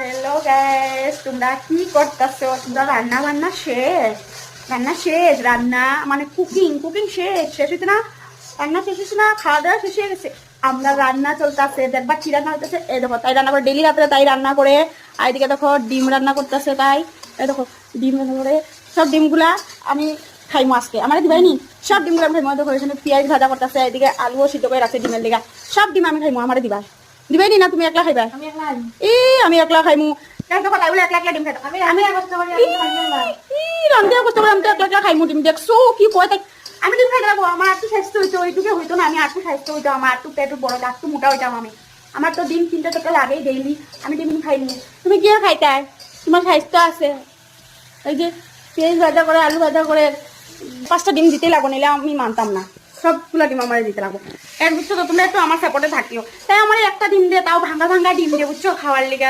Hello guys, তোমরা কি করতেছো? তোমরা রান্না বান্না শেষ? রান্না শেষ? রান্না মানে কুকিং শেষ হইতে না? রান্না শেষ হয়েছে না? খাওয়া দাওয়া শেষ হয়ে গেছে। আমরা রান্না চলতেছে, দেখবা কি রান্না হইতেছে। এই দেখো, তাই রান্না করে ডেলি রাত্রে তাই রান্না করে। আর এদিকে দেখো ডিম রান্না করতেছে। তাই এই দেখো ডিম রান্না করে সব ডিমগুলা আমি খাইমো আজকে। আমার দিবাই নি সব ডিমগুলো আমি খাইমো। দেখো এখানে পেঁয়াজ ভাজা করতেছে, এদিকে আলুও সিদ্ধ করে রাখছে ডিমের লিগা। সব ডিম আমি খাইমো, আমার দিবা দিবাই নি না? তুমি একলা খাইবা? আমি একলা খাইমু। আমি ডিম খাই রাখবো, আমার একটু স্বাস্থ্য হইতো, ওইটুকু হইতো না। আমি একটু স্বাস্থ্য হইতো, আমার একটু পেট বড়, একটু মোটা হইতাম আমি। আমার তো ডিম 3টা 4টা লাগেই ডেইলি। আমি ডিম খাইনি। তুমি কি খাইতে? তোমার স্বাস্থ্য আছে। এই যে পেঁয়াজ ভাজা করে আলু ভাজা করে 5টা ডিম দিতে লাগো, নিলে আমি মানতাম না। সবগুলো ডিম আমার দিতে লাগো। বুঝছো তো, তোমরা একটু আমার সাপোর্টে থাকিও। তাই আমার একটা ডিম দিয়ে, তাও ভাঙা ভাঙা ডিম দিয়ে, বুঝছো, খাওয়ার লিগে।